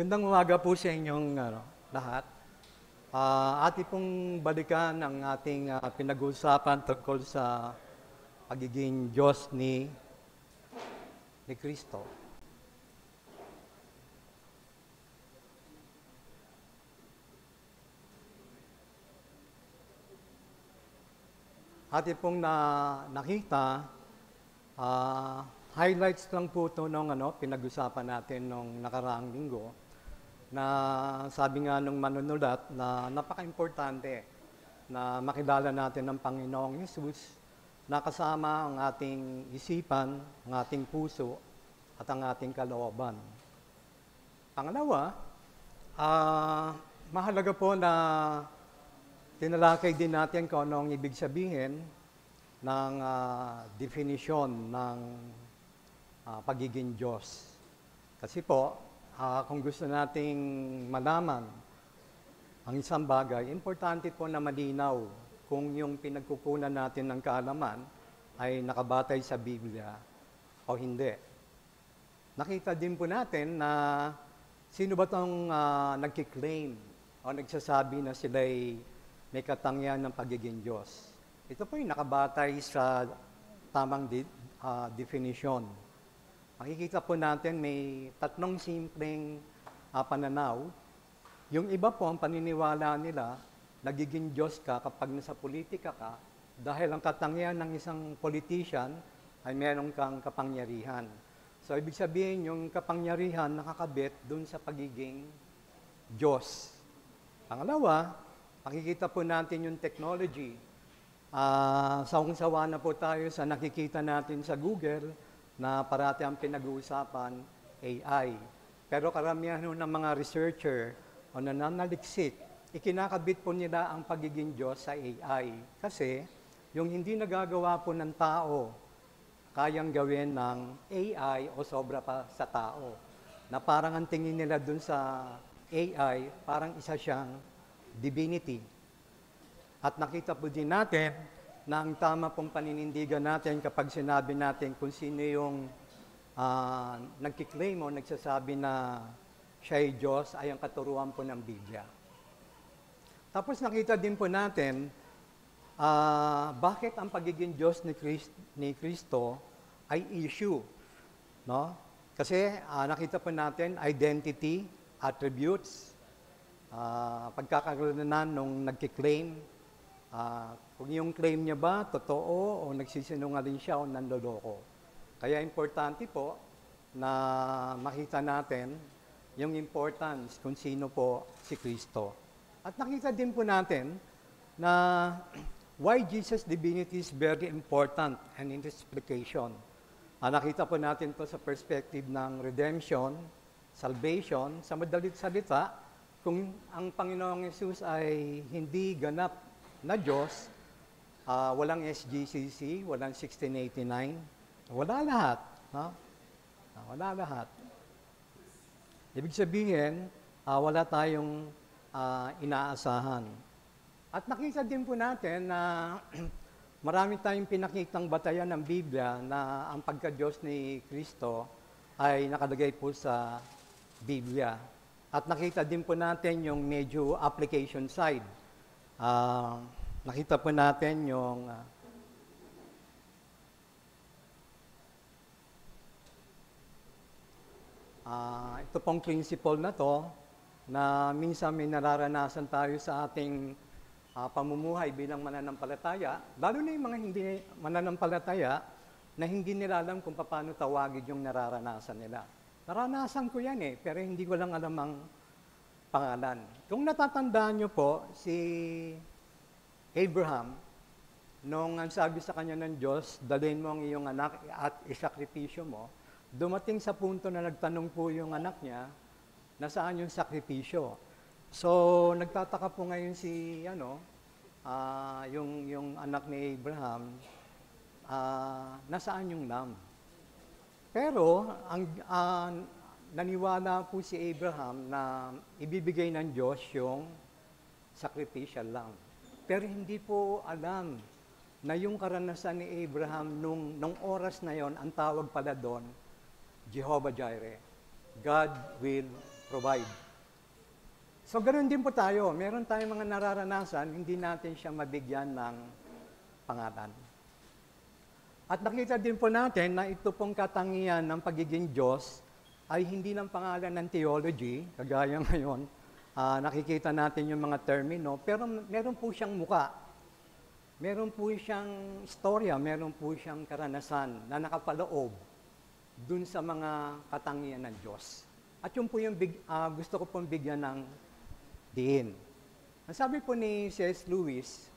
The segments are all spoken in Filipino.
Magandang umaga po sa inyong lahat. Ating pong balikan ang ating pinag-uusapan tungkol sa pagiging Diyos ni Kristo. Ating pong nakita, highlights lang po ito nung pinag-usapan natin nung nakaraang linggo na sabi nga nung manunulat na napaka-importante na makilala natin ang Panginoong Hesus na kasama ang ating isipan, ang ating puso at ang ating kalooban. Pangalawa, mahalaga po na tinalakay din natin kung anong ibig sabihin ng definisyon ng pagiging Diyos. Kasi po, kung gusto nating malaman ang isang bagay, importante po na malinaw kung yung pinagkukunan natin ng kaalaman ay nakabatay sa Biblia o hindi. Nakita din po natin na sino ba itong nagkiklaim o nagsasabi na sila'y may katangian ng pagiging Diyos. Ito po yung nakabatay sa tamang definition. Makikita po natin may tatlong simpleng pananaw. Yung iba po, ang paniniwala nila, nagiging Diyos ka kapag nasa politika ka dahil ang katangian ng isang politician ay meron kang kapangyarihan. So, ibig sabihin, yung kapangyarihan nakakabit dun sa pagiging Diyos. Pangalawa, makikita po natin yung technology. Sawang-sawa na po tayo sa nakikita natin sa Google na parati ang pinag-uusapan, AI. Pero karamihan ng mga researcher o nananaliksik, ikinakabit po nila ang pagiging Diyos sa AI. Kasi yung hindi nagagawa po ng tao, kayang gawin ng AI o sobra pa sa tao. Na parang ang tingin nila dun sa AI, parang isa siyang divinity. At nakita po din natin na ang tama pong paninindigan natin kapag sinabi natin kung sino yung nagkiklaim o nagsasabi na siya ay Diyos ay ang katuruan po ng Biblia. Tapos nakita din po natin bakit ang pagiging Diyos ni Kristo ay issue. No? Kasi nakita po natin identity, attributes, pagkakaroon nung nagkiklaim, kung yung claim niya ba, totoo, o nagsisinungaling siya o nanloloko. Kaya importante po na makita natin yung importance kung sino po si Kristo. At nakita din po natin na why Jesus' divinity is very important and in this explication. Nakita po natin to sa perspective ng redemption, salvation. Sa madalit salita, kung ang Panginoong Hesus ay hindi ganap na Diyos, walang SGCC, walang 1689, wala lahat. No? Wala lahat. Ibig sabihin, wala tayong inaasahan. At nakita din po natin na marami tayong pinakitang batayan ng Biblia na ang pagka-Diyos ni Kristo ay nakalagay po sa Biblia. At nakita din po natin yung medyo application side. Nakita po natin yung ito pong principle na to na minsan may nararanasan tayo sa ating pamumuhay bilang mananampalataya, lalo na yung mga hindi mananampalataya na hindi nila alam kung paano tawagin yung nararanasan nila. Naranasan ko yan pero hindi ko lang alam ang pangalan. Kung natatandaan nyo po, si Abraham, nung ang sabi sa kanya ng Diyos, dalhin mo ang iyong anak at isakripisyo mo, dumating sa punto na nagtanong po yung anak niya, nasaan yung sakripisyo? So, nagtataka po ngayon si, yung anak ni Abraham, nasaan yung lamb? Pero, naniwala po si Abraham na ibibigay ng Diyos yung sacrificial lamb. Pero hindi po alam na yung karanasan ni Abraham nung oras na yon, ang tawag pala doon, Jehovah Jireh. God will provide. So, ganoon din po tayo. Meron tayong mga nararanasan, hindi natin siya mabigyan ng pangalan. At nakita din po natin na ito pong katangian ng pagiging Diyos ay hindi ng pangalan ng theology, kagaya ngayon, nakikita natin yung mga termino, pero meron po siyang muka. Meron po siyang istorya, meron po siyang karanasan na nakapaloob dun sa mga katangian ng Diyos. At yun po yung gusto ko pong bigyan ng diin. Ang sabi po ni C.S. Lewis,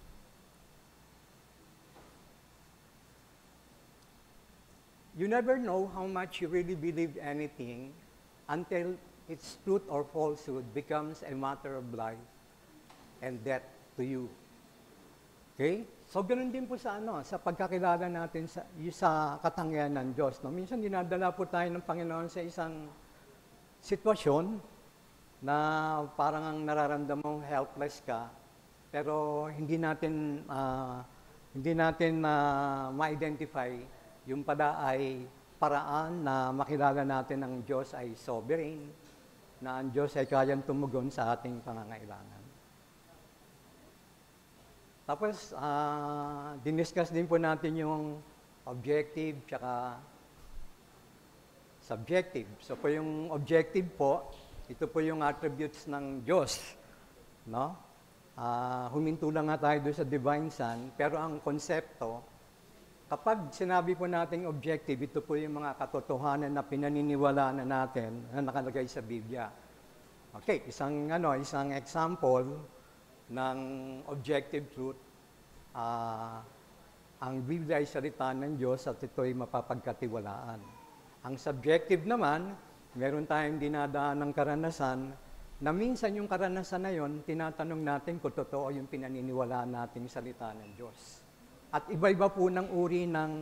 you never know how much you really believe anything until its truth or falsehood becomes a matter of life and death to you. Okay? So, ganoon din po sa pagkakilala natin sa katangian ng Diyos. No? Minsan, dinadala po tayo ng Panginoon sa isang sitwasyon na parang ang nararamdaman mong helpless ka, pero hindi natin ma-identify yung pala ay paraan na makilala natin ang Diyos ay sovereign, na ang Diyos ay kayang tumugon sa ating pangangailangan. Tapos, diniscuss din po natin yung objective tsaka subjective. So po yung objective po, ito po yung attributes ng Diyos. No? Huminto lang nga tayo doon sa Divine Son, pero ang konsepto, kapag sinabi po nating objective, ito po yung mga katotohanan na pinaniniwalaan na natin na nakalagay sa Biblia. Okay, isang example ng objective truth, ang Biblia ay salita ng Diyos at ito ay mapapagkatiwalaan. Ang subjective naman, meron tayong dinadaan ng karanasan na minsan yung karanasan na yon, tinatanong natin kung totoo yung pinaniniwalaan nating salita ng Diyos. At iba-iba po ng uri ng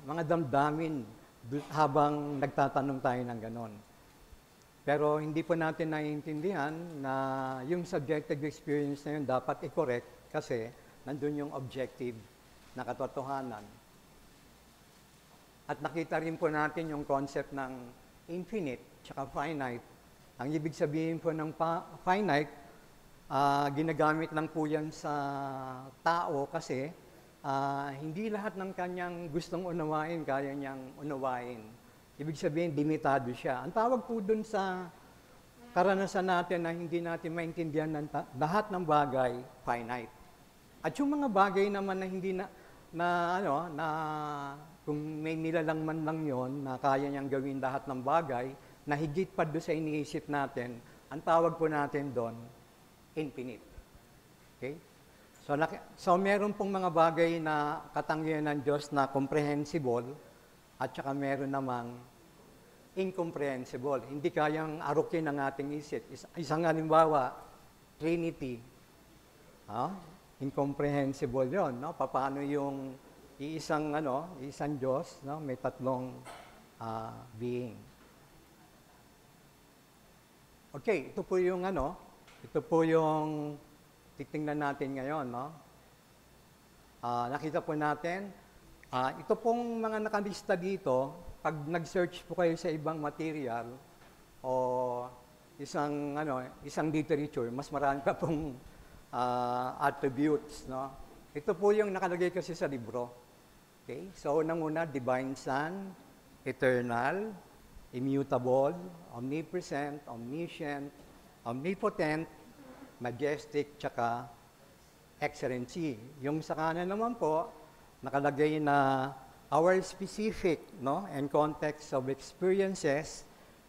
mga damdamin habang nagtatanong tayo ng ganon. Pero hindi po natin naiintindihan na yung subjective experience na yun dapat i-correct kasi nandun yung objective na katotohanan. At nakita rin po natin yung concept ng infinite tsaka finite. Ang ibig sabihin po ng finite, ginagamit lang po yan sa tao kasi hindi lahat ng kanyang gustong unawain, kaya niyang unawain. Ibig sabihin, limitado siya. Ang tawag po dun sa karanasan natin na hindi natin maintindihan lahat ng bagay, finite. At yung mga bagay naman na hindi kung may nilalang man lang yon na kaya niyang gawin lahat ng bagay, na higit pa doon sa iniisip natin, ang tawag po natin doon, infinite. Okay? So meron pong mga bagay na katangian ng Diyos na comprehensible at saka meron namang incomprehensible. Hindi kayang arukin ang ating isip. Isang halimbawa, Trinity. Incomprehensible yon, no? Paano yung isang Diyos, no? May tatlong being. Okay, ito po yung titingnan natin ngayon, no? Nakita po natin, ito pong mga nakalista dito, pag nag-search po kayo sa ibang material o isang literature, mas marami pa pong attributes, no? Ito po yung nakalagay kasi sa libro. Okay? So, unang-una, Divine Son, eternal, immutable, omnipresent, omniscient, omnipotent, majestic, tsaka excellency. Yung sa kanan naman po, nakalagay na our specific, no, and context of experiences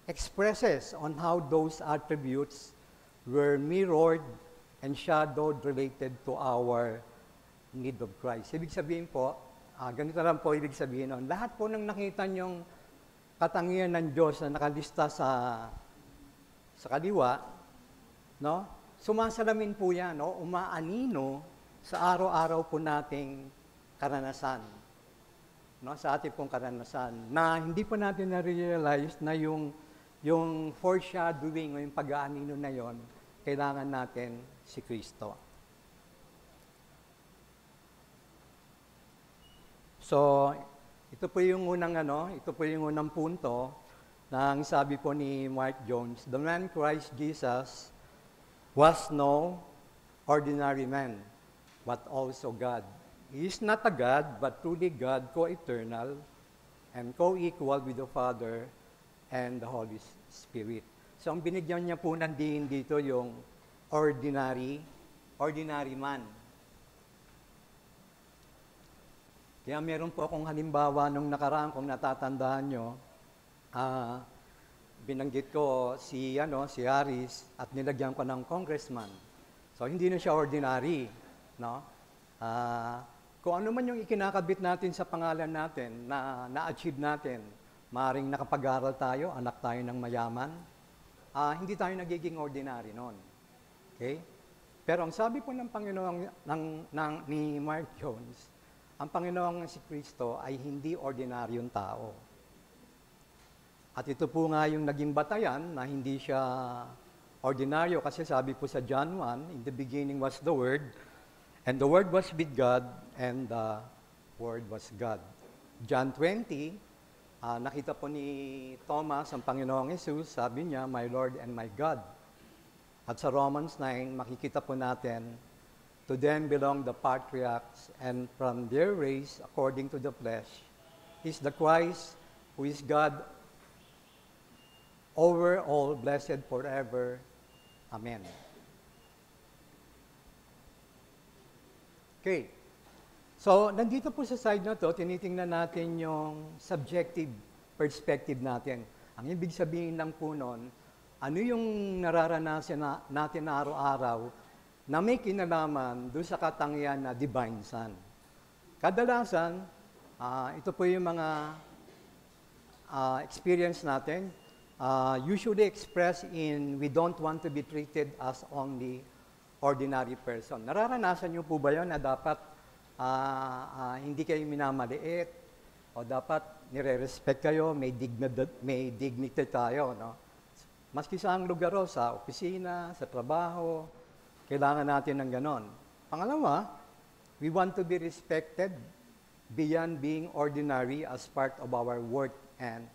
expresses on how those attributes were mirrored and shadowed related to our need of Christ. Ibig sabihin po, ganito lang po ibig sabihin nun. Lahat po nang nakita niyong katangian ng Diyos na nakalista sa kaliwa, no? Sumasalamin po yan, no? Umaanino sa araw-araw po nating karanasan, no? Sa ating pong karanasan, na hindi po natin na-realize na yung foreshadowing o yung pag-aanino na yon, kailangan natin si Kristo. So, ito po yung unang punto. Nang sabi po ni Mark Jones, the man Christ Jesus was no ordinary man, but also God. He is not a God, but truly God, co-eternal, and co-equal with the Father and the Holy Spirit. So ang binigyan niya po ng diin dito yung ordinary man. Kaya meron po akong halimbawa nung nakaraan, kung natatandaan nyo, binanggit ko si Harris at nilagyan ko ng congressman. So hindi na siya ordinary, no? Kung ano man yung ikinakabit natin sa pangalan natin, na-achieve natin, maaaring nakapag-aral tayo, anak tayo ng mayaman, hindi tayo nagiging ordinary noon. Okay? Pero ang sabi po ng Panginoon ni Mark Jones, ang Panginoong si Kristo ay hindi ordinaryong tao. At ito po nga yung naging batayan na hindi siya ordinaryo kasi sabi po sa John 1, in the beginning was the Word, and the Word was with God, and the Word was God. John 20, nakita po ni Thomas ang Panginoong Jesus, sabi niya, my Lord and my God. At sa Romans 9, makikita po natin, to them belong the patriarchs, and from their race, according to the flesh, is the Christ, who is God over all, blessed forever. Amen. Okay. So, nandito po sa slide na to, tinitingnan natin yung subjective perspective natin. Ang ibig sabihin lang po nun, ano yung nararanasan natin na araw-araw na may kinalaman doon sa katangian na Divine Son. Kadalasan, ito po yung mga experience natin, usually expressed in we don't want to be treated as only ordinary person. Nararanasan niyo po ba yun na dapat hindi kayo minamaliit o dapat nire-respect kayo, may dignity tayo, no? Maski sa ang lugar o, sa opisina, sa trabaho, kailangan natin ng ganon. Pangalawa, we want to be respected beyond being ordinary as part of our work and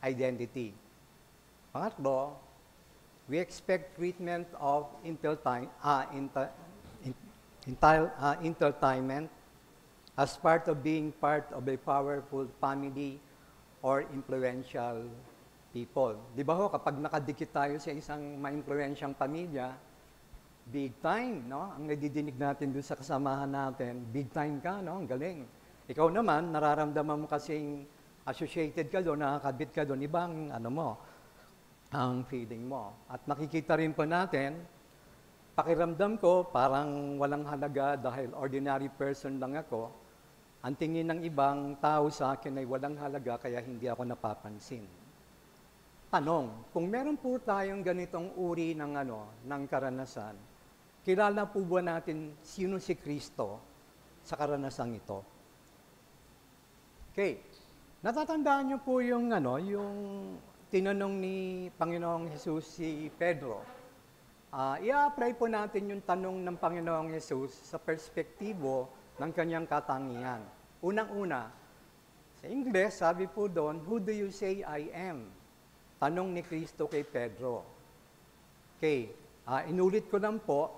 identity. Pangatlo, we expect treatment of entertainment as part of being part of a powerful family or influential people. Di ba ho, kapag nakadikit tayo sa isang ma-influensyang pamilya, big time, no? Ang nadidinig natin doon sa kasamahan natin, big time ka, no? Ang galing. Ikaw naman, nararamdaman mo kasing associated ka doon, nakakabit ka doon, ibang ang feeling mo. At makikita rin po natin, pakiramdam ko parang walang halaga dahil ordinary person lang ako. Ang tingin ng ibang tao sa akin ay walang halaga kaya hindi ako napapansin. Tanong, kung meron po tayong ganitong uri ng karanasan, kilala po ba natin sino si Kristo sa karanasang ito? Okay. Natatandaan niyo po yung tinanong ni Panginoong Jesus si Pedro. I-apply po natin yung tanong ng Panginoong Jesus sa perspektibo ng kanyang katangian. Unang-una, sa Ingles, sabi po doon, who do you say I am? Tanong ni Kristo kay Pedro. Okay, inulit ko lang po,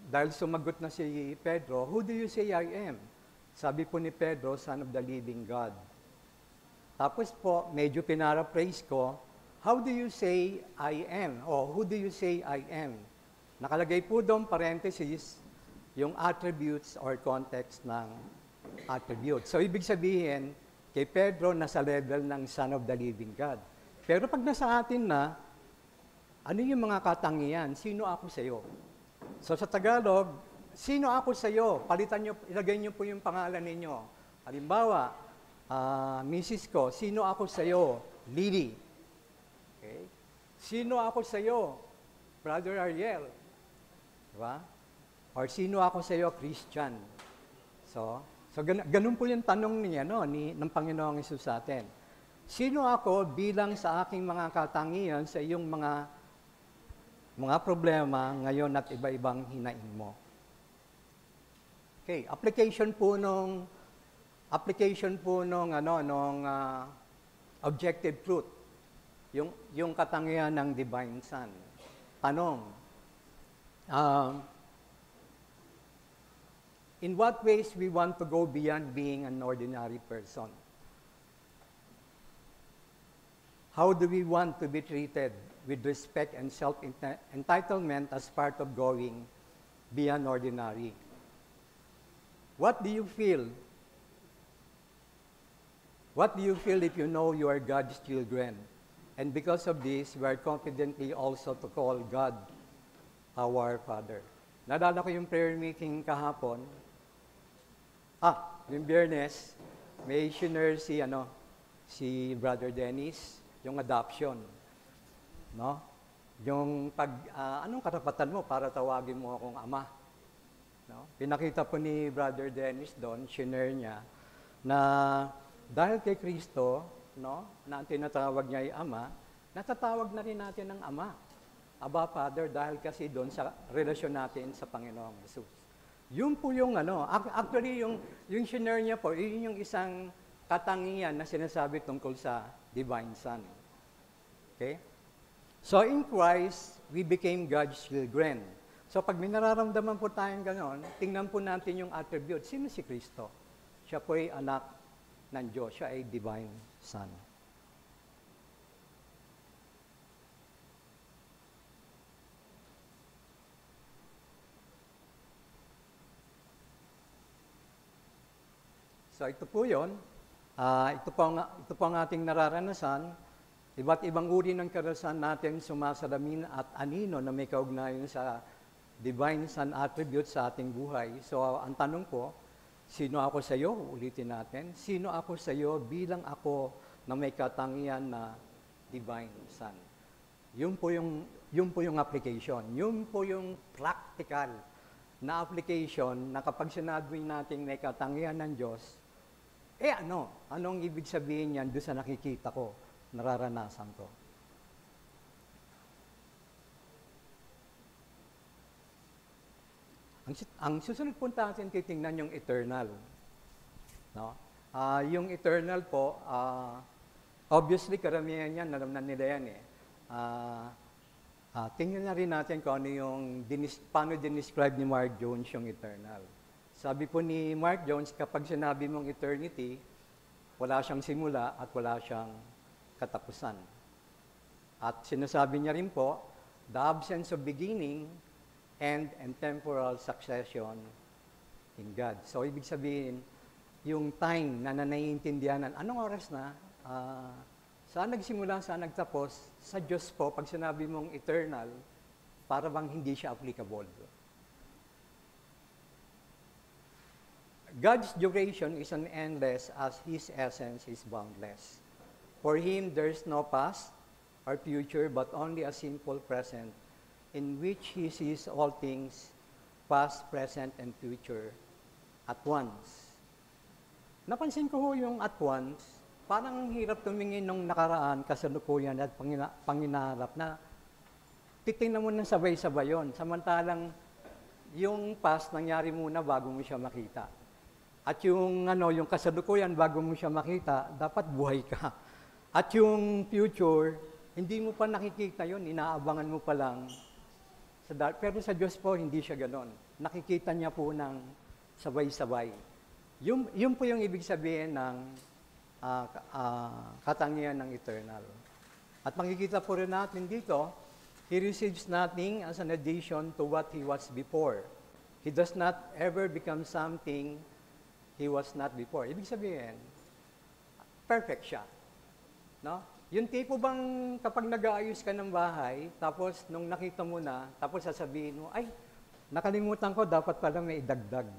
dahil sumagot na si Pedro, who do you say I am? Sabi po ni Pedro, Son of the living God. Tapos po, medyo pinaraphrase ko, how do you say I am? O who do you say I am? Nakalagay po doon, parenthesis, yung attributes or context ng attribute. So, ibig sabihin, kay Pedro, nasa level ng Son of the living God. Pero pag nasa atin na, ano yung mga katangian? Sino ako sa iyo? So sa Tagalog, sino ako sa iyo? Palitan nyo, ilagay nyo po yung pangalan ninyo. Halimbawa, Mrs. ko, sino ako sa iyo? Lily. Okay? Sino ako sa iyo? Brother Ariel. Diba? Or sino ako sa iyo? Christian. So ganun po yung tanong niya, ng Panginoong Hesus sa atin. Sino ako bilang sa aking mga katangian sa iyong mga problema ngayon at iba-ibang hinaing mo? Okay, application po nung objective truth. yung katangian ng Divine Son. Tanong, um, in what ways we want to go beyond being an ordinary person? How do we want to be treated with respect and self-entitlement as part of going beyond ordinary? What do you feel? What do you feel if you know you are God's children? And because of this, we are confidently also to call God our Father. Nadala ko yung prayer meeting kahapon. Yung Biyernes, may shinare si Brother Dennis, yung adoption. No? Yung anong karapatan mo para tawagin mo akong ama? No? Pinakita po ni Brother Dennis doon, shinare niya, na dahil kay Kristo, no, na ang tinatawag niya ay ama, natatawag na rin natin ng ama. Aba, Father, dahil kasi doon sa relasyon natin sa Panginoong Jesus. Yun po yung actually yung shinare niya po, yun yung isang katangian na sinasabi tungkol sa Divine Son. Okay? So in Christ, we became God's children. So pag may nararamdaman po tayong gano'n, tingnan po natin yung attribute. Sino si Kristo? Siya po ay anak ng Diyos. Siya ay Divine Son. So ito po yun. Ito po ang ating nararanasan. Iba't ibang uri ng karanasan natin sumasalamin at anino na may kaugnayan sa Divine Son attributes sa ating buhay. So ang tanong po, sino ako sa iyo? Ulitin natin. Sino ako sa iyo bilang ako na may katangian na Divine Son? Yun po yung application. Yun po yung practical na application na kapag sinabi natin may katangian ng Diyos, anong ibig sabihin yan doon sa nakikita ko, nararanasan ko? Ang susunod po natin titingnan yung eternal. No? Yung eternal po, obviously karamihan yan, alam na nila yan eh. Tingnan na rin natin kung ano paano dinescribe ni Mark Jones yung eternal. Sabi po ni Mark Jones, kapag sinabi mong eternity, wala siyang simula at wala siyang katapusan. At sinasabi niya rin po, the absence of beginning, end, and temporal succession in God. So, ibig sabihin, yung time na naiintindihan, anong oras na, saan nagsimula, saan nagtapos, sa Diyos po, pag sinabi mong eternal, para bang hindi siya applicable. God's duration is endless as His essence is boundless. For Him, there is no past or future, but only a simple present, in which He sees all things, past, present, and future, at once. Napansin ko yung at once, parang hirap tumingin nung nakaraan, kasalukuyan at panginarap na titingnan mo ng sabay-sabay yun. Samantalang yung past nangyari muna bago mo siya makita. At yung kasalukuyan bago mo siya makita, dapat buhay ka. At yung future, hindi mo pa nakikita yun, inaabangan mo pa lang. Pero sa Diyos po, hindi siya ganon. Nakikita niya po ng sabay-sabay. Yun po yung ibig sabihin ng katangian ng eternal. At makikita po rin natin dito, He receives nothing as an addition to what He was before. He does not ever become something He was not before. Ibig sabihin, perfect siya. No? Yung tipo bang kapag nag-aayos ka ng bahay, tapos nung nakita mo na, tapos sasabihin mo, ay, nakalimutan ko, dapat pala may idagdag.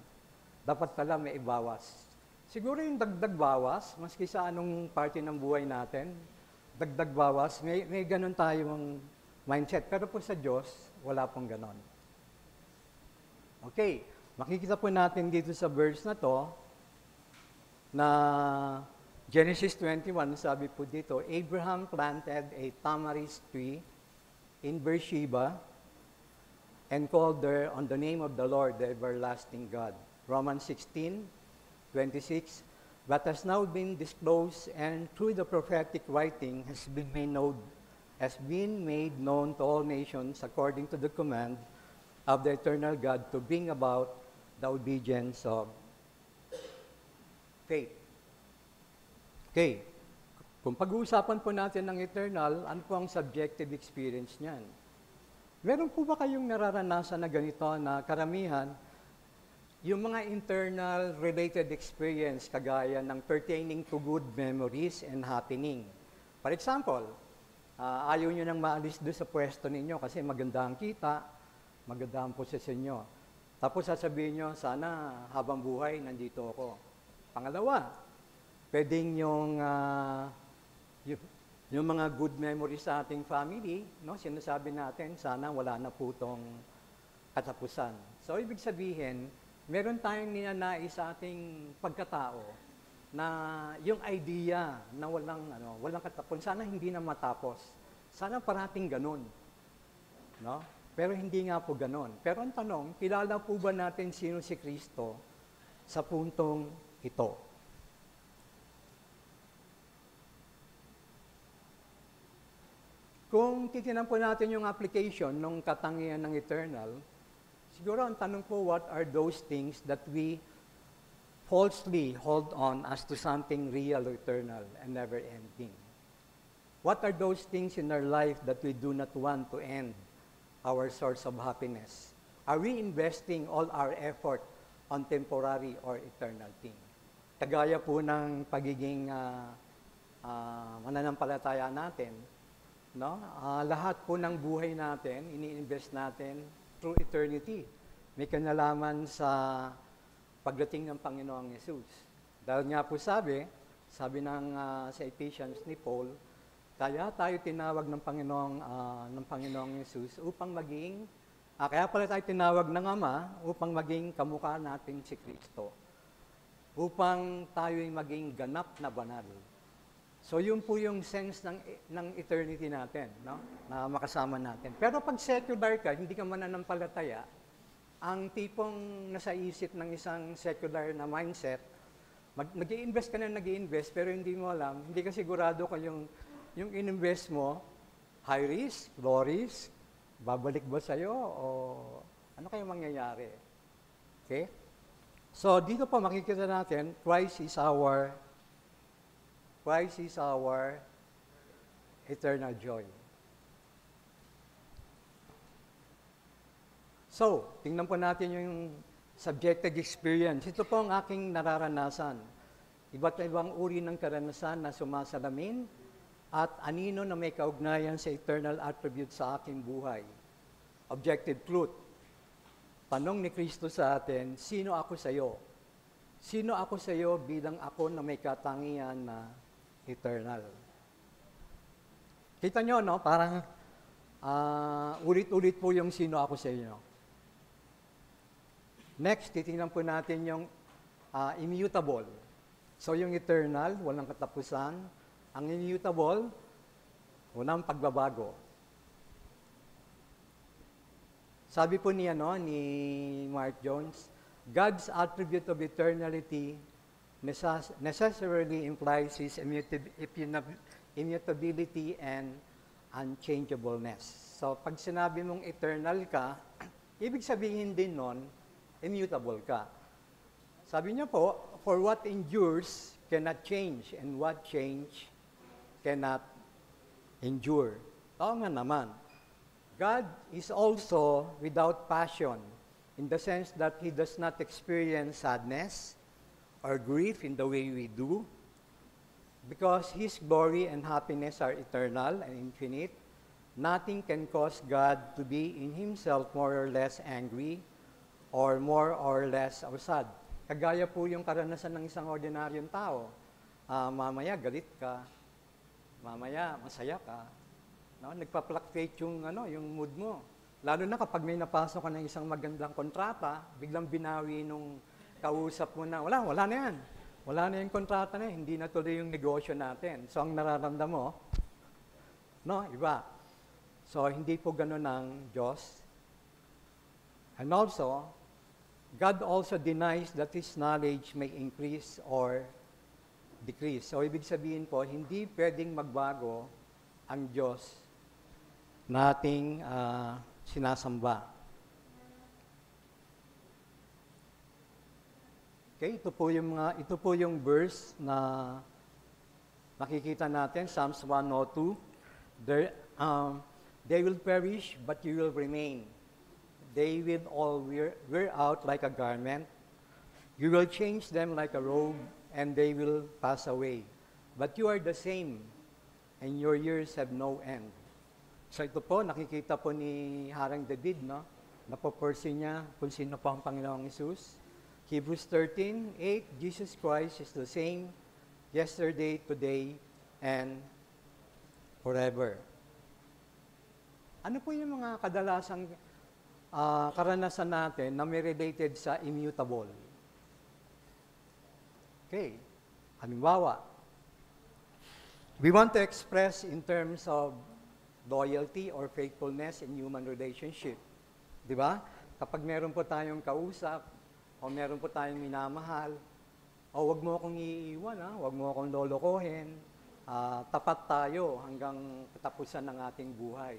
Dapat pala may ibawas. Siguro yung dagdag-bawas, maski sa anong parte ng buhay natin, dagdag-bawas, may ganun tayong mindset. Pero po sa Diyos, wala pong ganon. Okay, makikita po natin dito sa verse na to, na Genesis 21, sabi po dito, Abraham planted a tamarisk tree in Beersheba and called there on the name of the Lord, the everlasting God. Romans 16:26, but has now been disclosed and through the prophetic writing has been made known has been made known to all nations according to the command of the eternal God to bring about the obedience of faith. Okay, kung pag-uusapan po natin ng eternal, ano po ang subjective experience niyan? Meron po ba kayong nararanasan na ganito na karamihan, yung mga internal related experience kagaya ng pertaining to good memories and happening? For example, ayaw nyo nang maalis doon sa pwesto ninyo kasi maganda ang kita, maganda ang posisyon nyo. Tapos sasabihin nyo, sana habang buhay, nandito ako. Pangalawa, pwedeng yung mga good memories sa ating family, no? Sinasabi natin, sana wala na po itong katapusan. So, ibig sabihin, meron tayong ninanais sa ating pagkatao na yung idea na walang katapusan, sana hindi na matapos. Sana parating ganun. No? Pero hindi nga po ganun. Pero ang tanong, kilala po ba natin sino si Kristo sa puntong ito? Kung titinan po natin yung application ng katangian ng eternal, siguro ang tanong po, what are those things that we falsely hold on as to something real, eternal, and never-ending? What are those things in our life that we do not want to end our source of happiness? Are we investing all our effort on temporary or eternal thing? Kagaya po ng pagiging mananampalataya natin, no? Lahat po ng buhay natin, ini-invest natin through eternity. May kinalaman sa pagdating ng Panginoong Yesus. Dahil nga po sabi sa Ephesians ni Paul, kaya tayo tinawag ng Panginoong Yesus upang maging, kaya pala tayo tinawag ng Ama upang maging kamukha natin si Kristo. Upang tayo'y maging ganap na banal. So, yun po yung sense ng eternity natin, no? Na makasama natin. Pero pag secular ka, hindi ka mananampalataya, ang tipong nasa isip ng isang secular na mindset, nag-i-invest ka na nag-i-invest, pero hindi mo alam, hindi ka sigurado kung yung in-invest mo, high risk, low risk, babalik ba sa'yo, o ano kayong mangyayari? Okay? So, dito po makikita natin, Christ is our eternal joy. So, tingnan po natin yung subjective experience. Ito po ang aking nararanasan. Iba't ibang uri ng karanasan na sumasalamin at anino na may kaugnayan sa eternal attribute sa aking buhay. Objective truth. Tanong ni Kristo sa atin, sino ako sa iyo? Sino ako sa iyo bilang ako na may katangian na eternal? Kita nyo, no? Parang ulit-ulit po yung sino ako sa inyo. Next, titingnan po natin yung immutable. So yung eternal, walang katapusan. Ang immutable, walang pagbabago. Sabi po ni Mark Jones, God's attribute of eternality necessarily implies His immutability and unchangeableness. So, pag sinabi mong eternal ka, ibig sabihin din nun, immutable ka. Sabi niya po, for what endures cannot change, and what change cannot endure. Oo nga naman. God is also without passion, in the sense that He does not experience sadness or grief in the way we do, because His glory and happiness are eternal and infinite. Nothing can cause God to be in Himself more or less angry or more or less sad. Kagaya po yung karanasan ng isang ordinaryong tao. Mamaya galit ka, mamaya masaya ka. No? Nagpa-fluctuate yung mood mo. Lalo na kapag may napasok ka ng isang magandang kontrata, biglang binawi nung kausap mo na, wala na yan. Wala na yung kontrata na, hindi na tuloy yung negosyo natin. So, ang nararamdam mo, iba. So, hindi po ganun ang Diyos. And also, God also denies that His knowledge may increase or decrease. So, ibig sabihin po, hindi pwedeng magbago ang Diyos nating sinasamba. Okay, ito po yung verse na makikita natin, Psalms 102. They will perish, but you will remain. They will all wear out like a garment. You will change them like a robe, and they will pass away. But you are the same, and your years have no end. So ito po, nakikita po ni Harang David, no? Napopersi niya kung sino po ang Panginoong Hesus. Hebrews 13:8, Jesus Christ is the same yesterday, today, and forever. Ano po yung mga kadalasang karanasan natin na may related sa immutable? Okay, halimbawa, we want to express in terms of loyalty or faithfulness in human relationship. Di ba? Kapag meron po tayong kausap, o meron po tayong minamahal, o wag mo akong iiwan, wag mo akong lolokohin, tapat tayo hanggang katapusan ng ating buhay.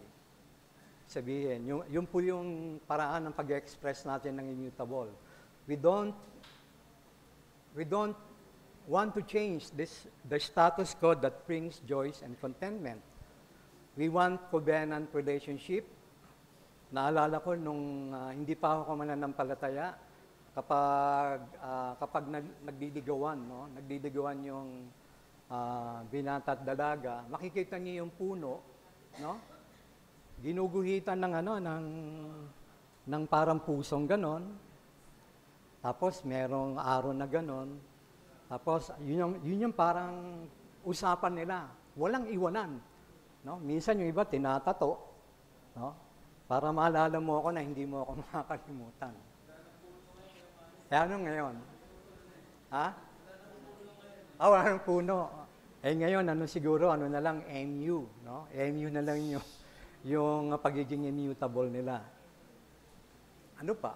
Sabihin, yun po yung paraan ng pag-express natin ng immutable. We don't want to change the status quo that brings joy and contentment. We want covenant relationship. Naalala ko nung hindi pa ako mananampalataya, kapag nagliligawan, no? Nagliligawan yung binata at dalaga, makikita niyo yung puno, no? Ginuguhitan ng parang pusong ganon. Tapos merong araw na ganon. Tapos yun yung parang usapan nila, walang iwanan, no? Minsan yung iba tinatato, no? Para maalala mo ako na hindi mo ako makakalimutan. Eh ano ngayon? Ha? Wala ng puno. Eh ngayon, siguro, na lang, MU, no? MU na lang yung pagiging immutable nila. Ano pa?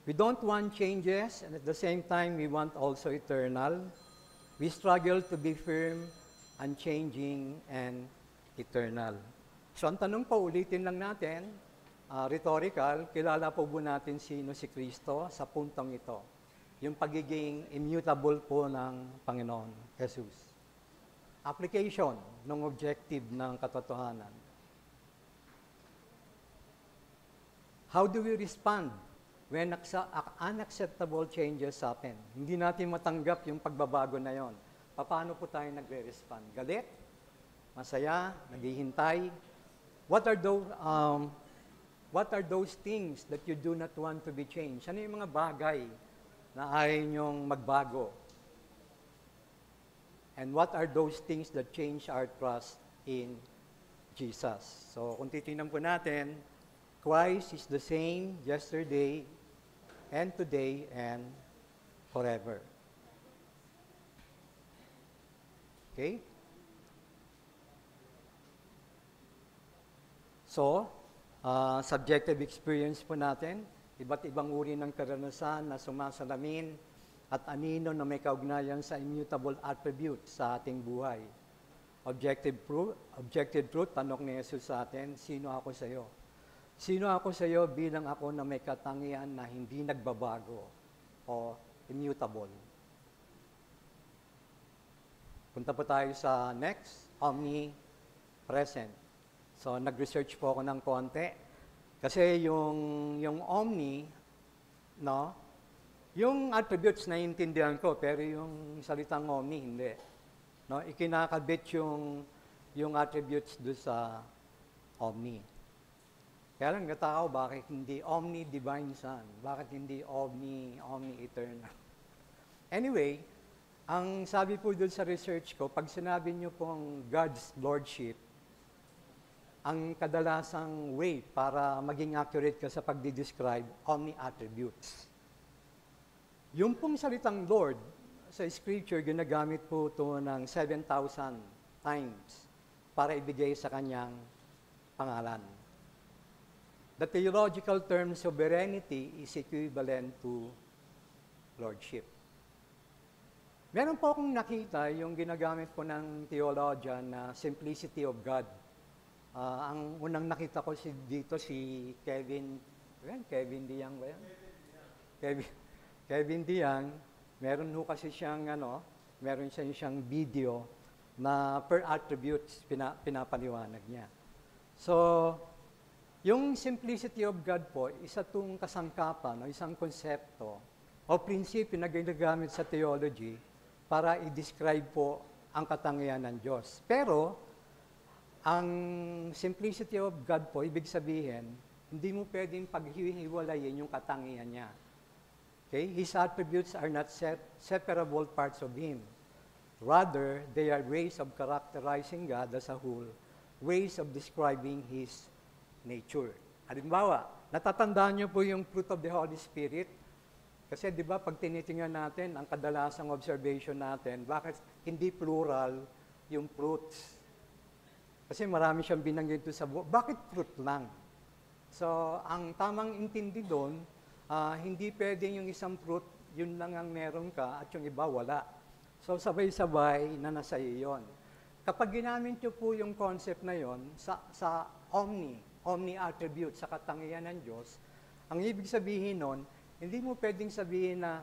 We don't want changes, and at the same time, we want also eternal. We struggle to be firm, unchanging, and eternal. So ang tanong po, ulitin lang natin, rhetorical, kilala po ba natin sino si Kristo sa puntong ito? Yung pagiging immutable po ng Panginoon Jesus. Application ng objective ng katotohanan. How do we respond when unacceptable changes happen? Hindi natin matanggap yung pagbabago na yon. Paano po tayo nagre-respond? Galit? Masaya? Naghihintay? What are those things that you do not want to be changed? Ano yung mga bagay na ayaw niyong magbago? And what are those things that change our trust in Jesus? So, kung titingnan po natin, Christ is the same yesterday, and today, and forever. Okay? So, subjective experience po natin, iba't ibang uri ng karanasan na sumasalamin at anino na may kaugnayan sa immutable attributes sa ating buhay. Objective truth, tanong ni Jesus sa atin, sino ako sa iyo? Sino ako sa iyo bilang ako na may katangian na hindi nagbabago o immutable? Punta po tayo sa next, omnipresent. So, nag-research po ako ng konti. Kasi yung omni, no? Yung attributes na intindihan ko, pero yung salitang omni, hindi. No? Ikinakabit yung attributes do sa omni. Kaya lang natakaw, bakit hindi omni divine son? Bakit hindi omni eternal? Anyway, ang sabi po doon sa research ko, pag sinabi niyo pong God's Lordship, ang kadalasang way para maging accurate ka sa pagdi-describe omni-attributes. Yung pong salitang Lord, sa Scripture, ginagamit po ito ng 7,000 times para ibigay sa kanyang pangalan. The theological term sovereignty is equivalent to lordship. Meron po akong nakita yung ginagamit po ng theologian na simplicity of God. Ang unang nakita ko dito si Kevin Diang ba yan? Kevin, Kevin Diang, meron ho kasi siyang meron siyang video na per attributes pinapaliwanag niya. So, yung simplicity of God po, isa itong kasangkapan, isang konsepto o prinsipyo na ginagamit sa theology para i-describe po ang katangian ng Diyos. Pero, ang simplicity of God po, ibig sabihin, hindi mo pwedeng paghihiwalayin yung katangian niya. Okay? His attributes are not separable parts of Him. Rather, they are ways of characterizing God as a whole, ways of describing His nature. Halimbawa, natatandaan niyo po yung fruit of the Holy Spirit? Kasi di ba pag tinitingnan natin, ang kadalasang observation natin, bakit hindi plural yung fruits? Kasi marami siyang binanggit sa bakit fruit lang? So, ang tamang intindi doon, hindi pwedeng yung isang fruit, yun lang ang meron ka at yung iba wala. So, sabay-sabay na nasa iyo yun. Kapag ginamit nyo po yung concept na yon sa omni attribute, sa katangian ng Diyos, ang ibig sabihin nun, hindi mo pwedeng sabihin na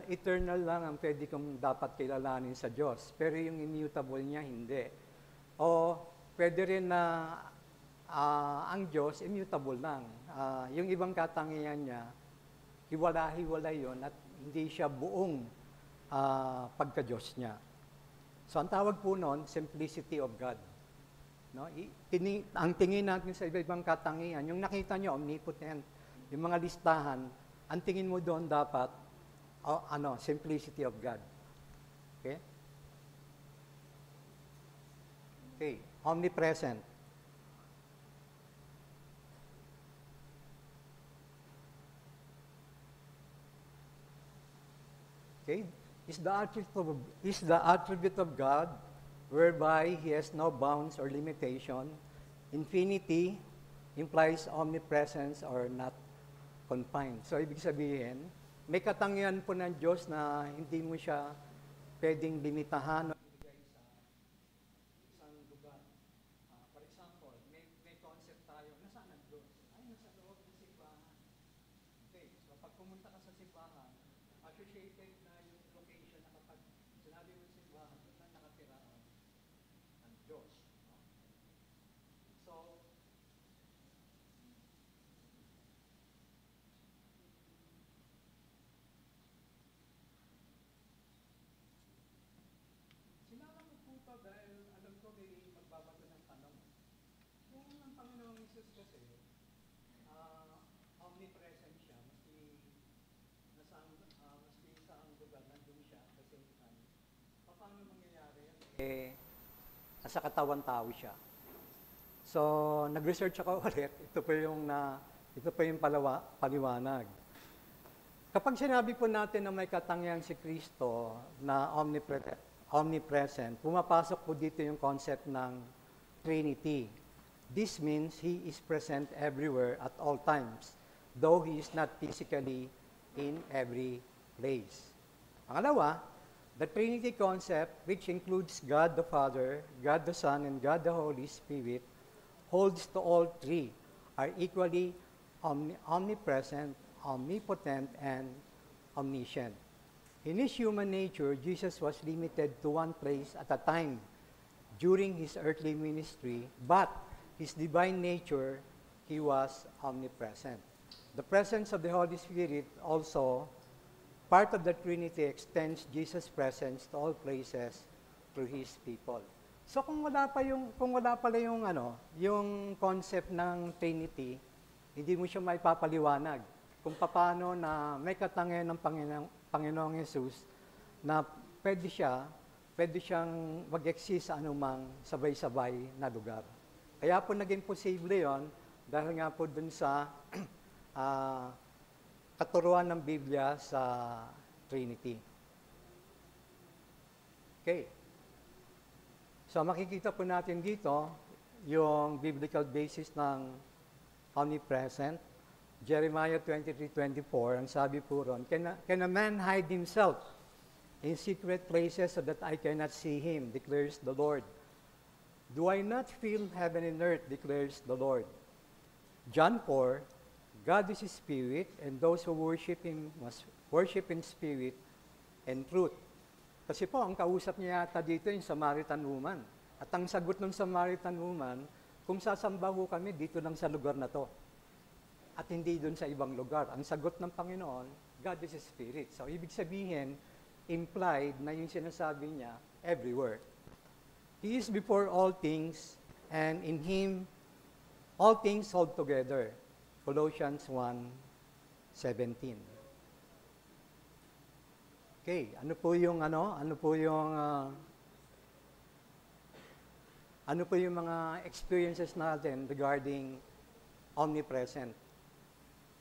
eternal lang ang pwede kong dapat kilalanin sa Diyos, pero yung immutable niya, hindi. O pwede rin na ang Diyos, immutable lang. Yung ibang katangian niya, hiwala-hiwalay yun at hindi siya buong pagka-Diyos niya. So ang tawag po nun, simplicity of God. No? Ang tingin natin sa iba-ibang katangian, yung nakita nyo, omnipotent, yung mga listahan, ang tingin mo doon dapat, simplicity of God. Okay? Okay, omnipresent. Okay? Is the attribute of God whereby He has no bounds or limitation. Infinity implies omnipresence or not confined. So, ibig sabihin, may katangian po ng Diyos na hindi mo siya pwedeng limitahan o ibigay sa isang lugar. For example, may concept tayo, nasaan ang Diyos? Ay, nasa loob ng simbahan. Okay, so pag pumunta ka sa simbahan, associated na yung location na kapag sinabi mo simbahan, doon na nakatira ang Diyos. No? So, sinama ko po ito dahil alam ko may magbabato ng tanong. Kung ang Panginoong Isus kasi, omnipresent siya, maski sa ang lugar, nandun siya at the same time. Paano mangyayari yan? Nasa katawan tao siya. So, nag-research ako ulit. Ito po yung paliwanag. Kapag sinabi po natin na may katangiang si Kristo na omnipresent, pumapasok po dito yung concept ng Trinity. This means He is present everywhere at all times, though He is not physically in every place. Pangalawa, the Trinity concept, which includes God the Father, God the Son, and God the Holy Spirit, holds to all three, are equally omnipresent, omnipotent, and omniscient. In His human nature, Jesus was limited to one place at a time during His earthly ministry, but His divine nature, He was omnipresent. The presence of the Holy Spirit also, part of the Trinity, extends Jesus' presence to all places through His people. So kung wala pala yung concept ng Trinity, hindi mo siya maipapaliwanag kung paano na may katangian ng Panginoong Yesus na pwede siyang mag-exist sa anumang sabay-sabay na lugar. Kaya po naging posible yon dahil nga po dun sa katuruan ng Biblia sa Trinity. Okay. So makikita po natin dito yung biblical basis ng omnipresent, Jeremiah 23:24, ang sabi po ron, can a man hide himself in secret places so that I cannot see him, declares the Lord. Do I not fill heaven and earth, declares the Lord. John 4, God is a spirit, and those who worship Him must worship in spirit and truth. Kasi po, ang kausap niya yata dito yung Samaritan woman. At ang sagot ng Samaritan woman, kung sasamba ho kami, dito lang sa lugar na to. At hindi doon sa ibang lugar. Ang sagot ng Panginoon, God is a spirit. So, ibig sabihin, implied na yung sinasabi niya, everywhere. He is before all things, and in Him, all things hold together. Colossians 1:17. Okay, ano po yung mga experiences natin regarding omnipresent?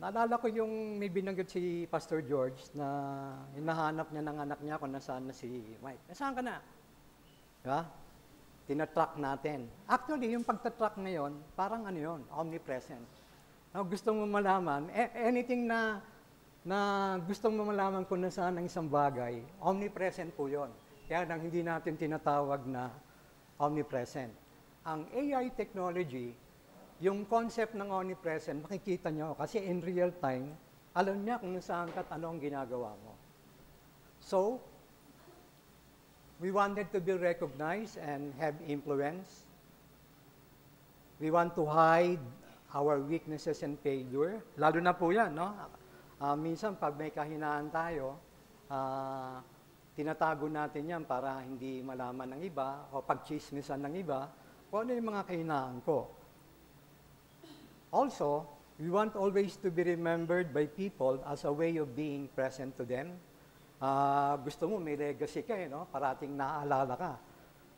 Naalala ko yung may binanggit si Pastor George na hinahanap niya ng anak niya kung nasaan na si Mike. Nasaan ka na? Diba? Tinatrack natin. Actually, yung pagtatrack ngayon, parang omnipresent. Now, gusto mo malaman, anything na gusto mo malaman kung nasaan ang isang bagay, omnipresent po yon. Kaya nang hindi natin tinatawag na omnipresent. Ang AI technology, yung concept ng omnipresent, makikita nyo kasi in real time, alam niya kung nasaan ka at ano ang ginagawa mo. So, we wanted to be recognized and have influence. We want to hide our weaknesses and failure. Lalo na po yan, no? Minsan, pag may kahinaan tayo, tinatago natin yan para hindi malaman ng iba o pagchismisan ng iba kung ano yung mga kahinaan ko. Also, we want always to be remembered by people as a way of being present to them. Gusto mo, may legacy ka, no? Parating naaalala ka.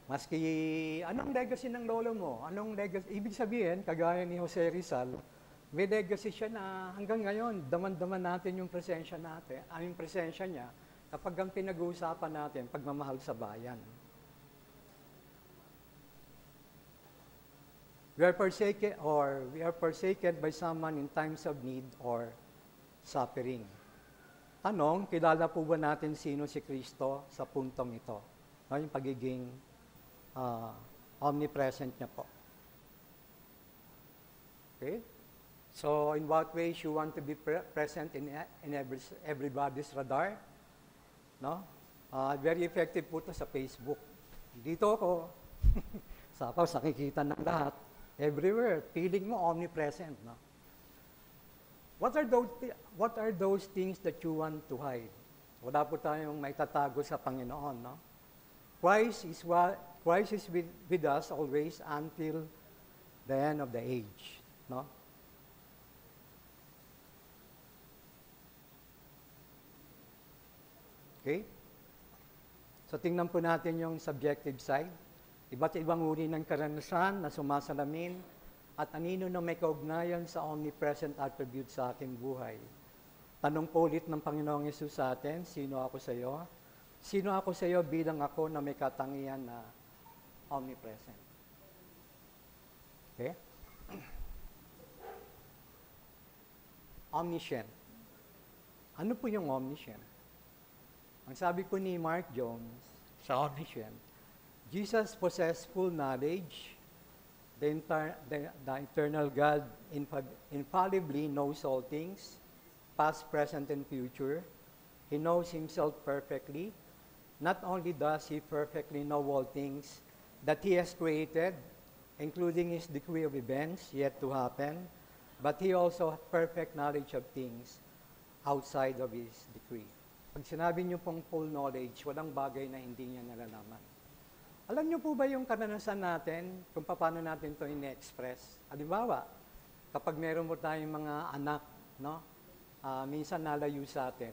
Maski, anong legacy ng lolo mo? Anong legacy? Ibig sabihin, kagaya ni Jose Rizal, may legacy siya na hanggang ngayon, daman-daman natin yung presensya natin, yung presensya niya, kapag ang pinag-uusapan natin, pagmamahal sa bayan. We are forsaken by someone in times of need or suffering. Tanong, kilala po ba natin sino si Kristo sa puntong ito? No, yung pagiging omnipresent niya po. Okay? So, in what ways you want to be present in everybody's radar? No? Very effective po ito sa Facebook. Dito ako, sa nakikita ng lahat. Everywhere, feeling mo omnipresent, no? What are those things that you want to hide? Wala po tayong maitatago sa Panginoon, no? Christ is with us always until the end of the age, no? Okay? So tingnan po natin yung subjective side. Iba't ibang uri ng karanasan na sumasalamin at anino na may kaugnayan sa omnipresent attribute sa aking buhay. Tanong po ulit ng Panginoong Yesus sa atin, sino ako sa iyo? Sino ako sa iyo bilang ako na may katangian na omnipresent? Okay? Omniscient. Ano po yung omniscient? Ang sabi po ni Mark Jones sa omniscient, Jesus possessed full knowledge. The eternal God infallibly knows all things, past, present, and future. He knows Himself perfectly. Not only does He perfectly know all things that He has created, including His decree of events yet to happen, but He also has perfect knowledge of things outside of His decree. Pag sinabi niyo pong full knowledge, walang bagay na hindi niya nalalaman. Alam niyo po ba yung karanasan natin kung paano natin ito ine-express? Halimbawa, kapag meron mo tayong mga anak, no? Minsan nalayo sa atin,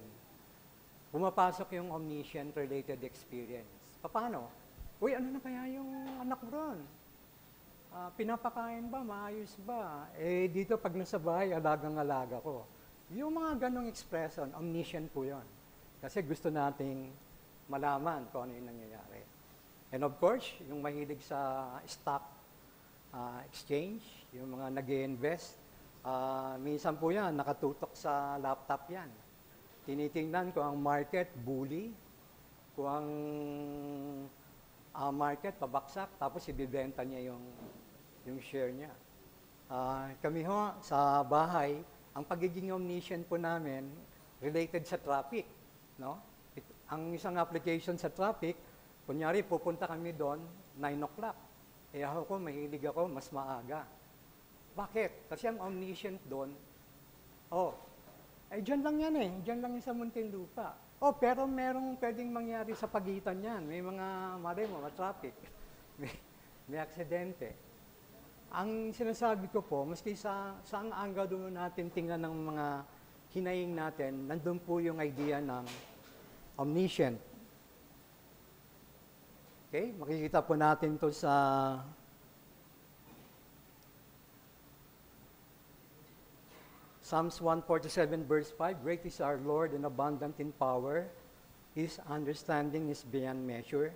pumapasok yung omniscient-related experience. Paano? Uy, ano na kaya yung anak mo ron? Pinapakain ba? Maayos ba? Dito pag nasa bahay, alagang-alaga ko. Yung mga ganong expression, omniscient po yun. Kasi gusto nating malaman kung ano yung nangyayari. And of course, yung mahilig sa stock exchange, yung mga nag-i-invest, Minsan po yan, nakatutok sa laptop yan. Tinitingnan ko ang market, bully, kung ang market pabaksak, tapos ibibenta niya yung share niya. Kami ho, sa bahay, ang pagiging omniscient po namin, related sa traffic. No? Ang isang application sa traffic, kunyari pupunta kami doon, 9 o'clock. Eh ako, mahilig ako, mas maaga. Bakit? Kasi ang omniscient doon, dyan lang yan eh, dyan lang yan sa Muntinlupa. Pero merong pwedeng mangyari sa pagitan yan. May mga, traffic, may aksidente. Ang sinasabi ko po, maski saang angle natin tingnan ng mga hinaing natin, nandun po yung idea ng omniscient. Okay? Makikita po natin to sa Psalms 147 verse 5, Great is our Lord and abundant in power. His understanding is beyond measure.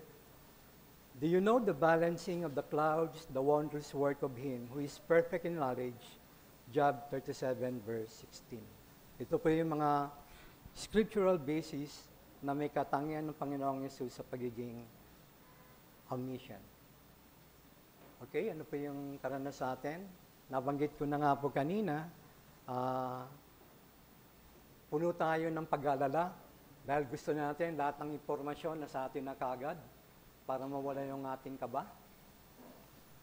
Do you know the balancing of the clouds, the wondrous work of Him who is perfect in knowledge? Job 37 verse 16. Ito po yung mga scriptural basis na may katangian ng Panginoong Yesus sa pagiging omniscient. Okay, ano po yung karanasan natin? Nabanggit ko na nga po kanina, puno tayo ng pag-alala dahil gusto natin lahat ng impormasyon na sa atin na kaagad para mawala yung ating kaba.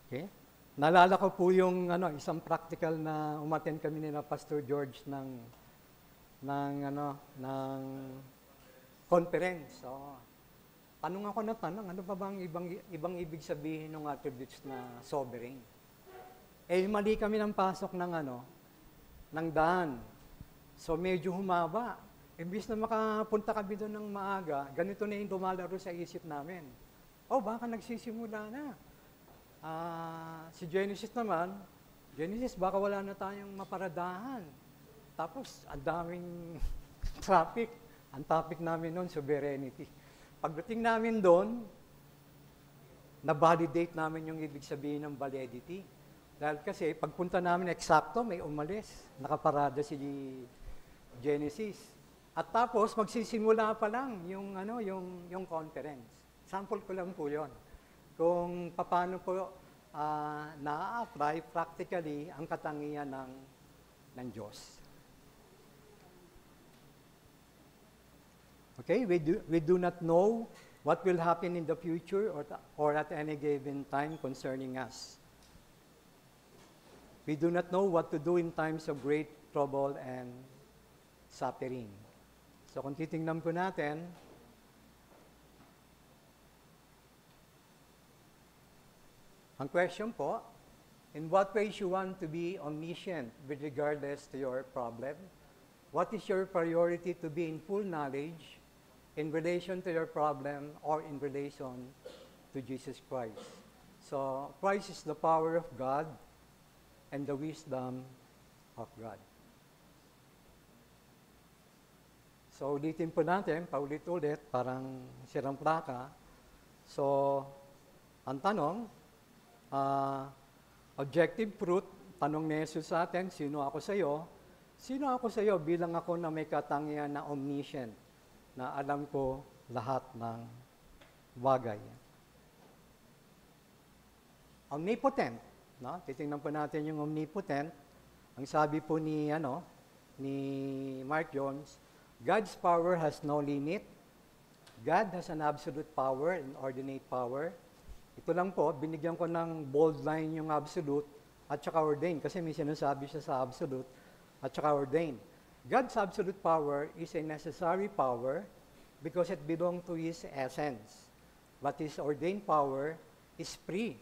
Okay? Naalala ko po yung isang practical na umattend kami ni Pastor George ng conference. Tanong ako na tanong, ano pa bang ibang ibig sabihin ng attributes na sovereign? Mali kami ng pasok ng daan. So medyo humaba. Imbis na makapunta kami doon ng maaga, ganito na yung dumalaro sa isip namin. Baka nagsisimula na. Si Genesis naman, baka wala na tayong maparadahan. Tapos, ang daming traffic. Ang topic namin noon, sovereignty. Pagdating namin doon, na-validate namin yung ibig sabihin ng validity. Dahil kasi, pagpunta namin eksakto, may umalis. Nakaparada si Genesis. At tapos, magsisimula pa lang yung conference. Sample ko lang po yon. Kung paano po na-apply practically ang katangian ng Diyos. Okay, we do not know what will happen in the future or at any given time concerning us. We do not know what to do in times of great trouble and suffering. So kung titingnan po natin, ang question po, in what ways you want to be omniscient with regardless to your problem? What is your priority to be in full knowledge in relation to your problem or in relation to Jesus Christ? So, Christ is the power of God and the wisdom of God. So, ulitin po natin, paulit-ulit, parang sirang plaka. So, ang tanong, objective truth, tanong ni Jesus sa atin, sino ako sa iyo? Sino ako sa iyo bilang ako na may katangian na omniscient, na alam ko lahat ng bagay. Omnipotent, no? Titingnan po natin yung omnipotent. Ang sabi po ni Mark Jones, God's power has no limit. God has an absolute power and ordinate power. Ito lang po, binigyan ko ng bold line yung absolute at saka ordained kasi may sinasabi siya sa absolute at saka ordained. God's absolute power is a necessary power because it belongs to His essence. But His ordained power is free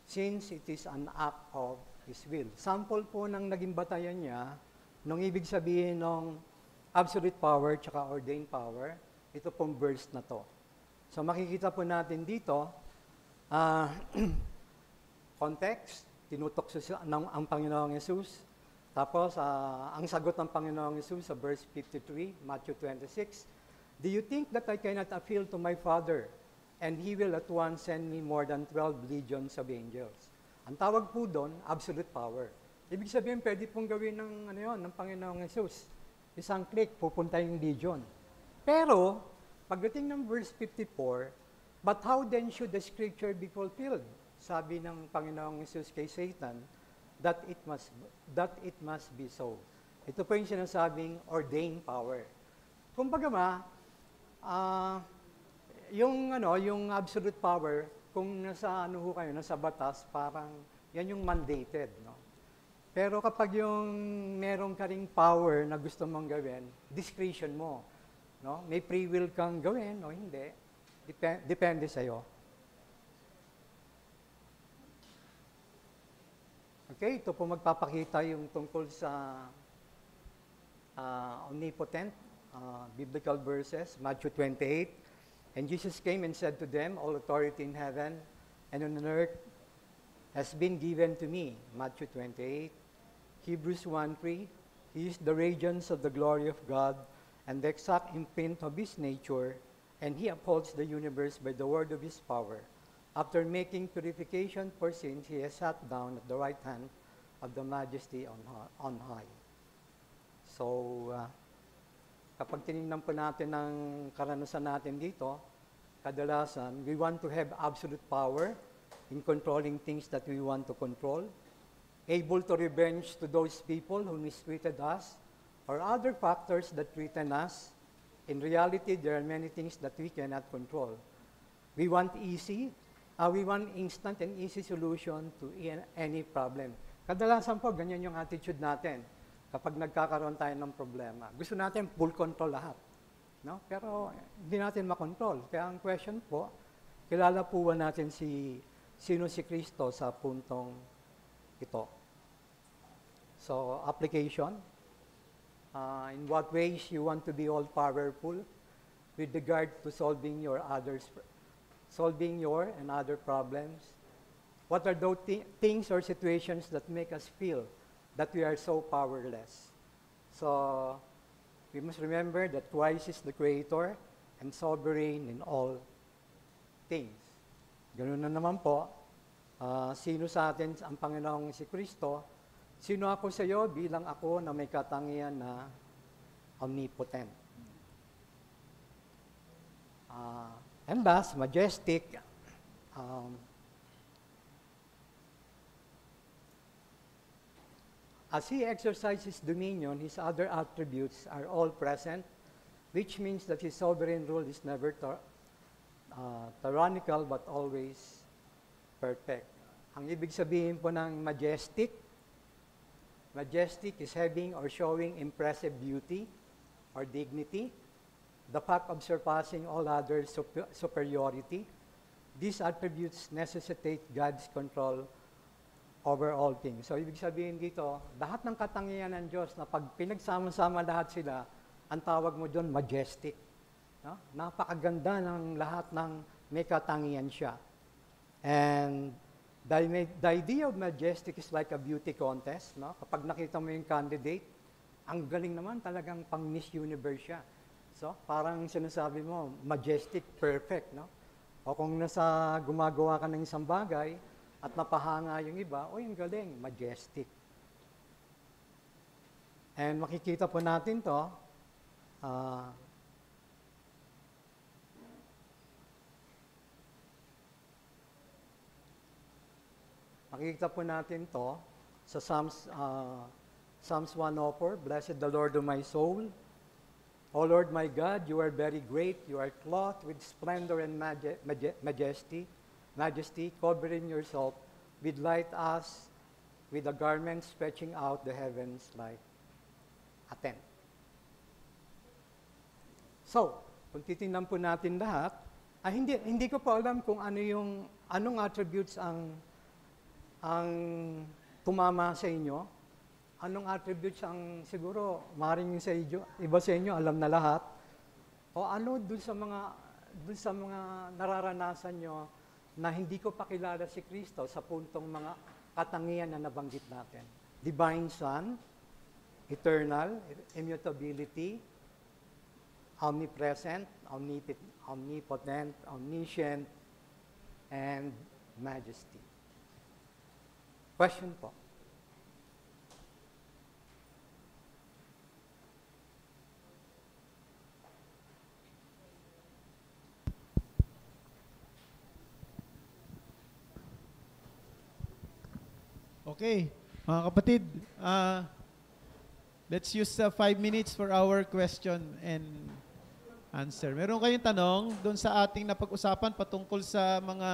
since it is an act of His will. Sample po ng naging batayan niya, nung ibig sabihin ng absolute power at ordained power, ito pong verse na to. So makikita po natin dito, context, tinutok ang Panginoong Yesus. Tapos, ang sagot ng Panginoong Yesus sa verse 53, Matthew 26, Do you think that I cannot appeal to my Father, and He will at once send me more than 12 legions of angels? Ang tawag po doon, absolute power. Ibig sabihin, pwede pong gawin ng, ng Panginoong Jesus. Isang click, pupunta yung legion. Pero, pagdating ng verse 54, but how then should the scripture be fulfilled? Sabi ng Panginoong Jesus kay Satan, that it must be so. Ito po yung sinasabing ordained power. Kumbaga yung absolute power, kung nasa kayo, nasa batas, parang yan yung mandated, no? Pero kapag yung meron ka ring power na gusto mong gawin, discretion mo, no? May free will kang gawin o hindi. Depende sa'yo. Okay, ito po magpapakita yung tungkol sa omnipotent biblical verses, Matthew 28. And Jesus came and said to them, all authority in heaven and on earth has been given to me. Matthew 28. Hebrews 1:3. He is the radiance of the glory of God and the exact imprint of His nature, and He upholds the universe by the word of His power. After making purification for sins, He has sat down at the right hand of the Majesty on high. So, kapag tinignan po natin ang karanasan natin dito, kadalasan, we want to have absolute power in controlling things that we want to control, able to revenge to those people who mistreated us, or other factors that threaten us. In reality, there are many things that we cannot control. We want instant and easy solution to any problem. Kadalasan po, ganyan yung attitude natin kapag nagkakaroon tayo ng problema. Gusto natin full control lahat. No? Pero hindi natin makontrol. Kaya ang question po, kilala po ba natin sino si Kristo sa puntong ito? So, application. In what ways you want to be all-powerful with regard to solving your and other problems? What are those things or situations that make us feel that we are so powerless? So, we must remember that Christ is the Creator and sovereign in all things. Ganun na naman po, sino sa atin ang Panginoong si Kristo? Sino ako sa iyo bilang ako na may katangian na omnipotent? And thus, majestic, as He exercises dominion, His other attributes are all present, which means that His sovereign rule is never tyrannical but always perfect. Ang ibig sabihin po ng majestic is having or showing impressive beauty or dignity, the fact of surpassing all other superiority. These attributes necessitate God's control over all things. So, ibig sabihin dito, lahat ng katangian ng Diyos na pag pinagsama-sama lahat sila, ang tawag mo doon, majestic. No? Napakaganda ng lahat ng may katangian siya. And the idea of majestic is like a beauty contest. No? Kapag nakita mo yung candidate, ang galing naman talagang pang Miss Universe siya. So, parang sinasabi mo, majestic, perfect. No? O kung gumagawa ka ng isang bagay, at napahanga yung iba, yung galing, majestic. And makikita po natin to, sa Psalms 104, Blessed the Lord of my soul. O Lord my God, you are very great. You are clothed with splendor and majesty, covering yourself with light as with a garment stretching out the heavens like a tent. So, kung titingnan po natin lahat, hindi ko pa alam kung anong attributes ang tumama sa inyo. Anong attributes ang siguro maaaring sa iba sa inyo alam na lahat. O ano dun sa mga nararanasan nyo na hindi ko pa kilala si Kristo sa puntong mga katangian na nabanggit natin. Divine Son, eternal, immutability, omnipresent, omnipotent, omniscient, and majesty. Question po. Okay. Mga kapatid, let's use 5 minutes for our question and answer. Meron kayong tanong doon sa ating napag-usapan patungkol sa mga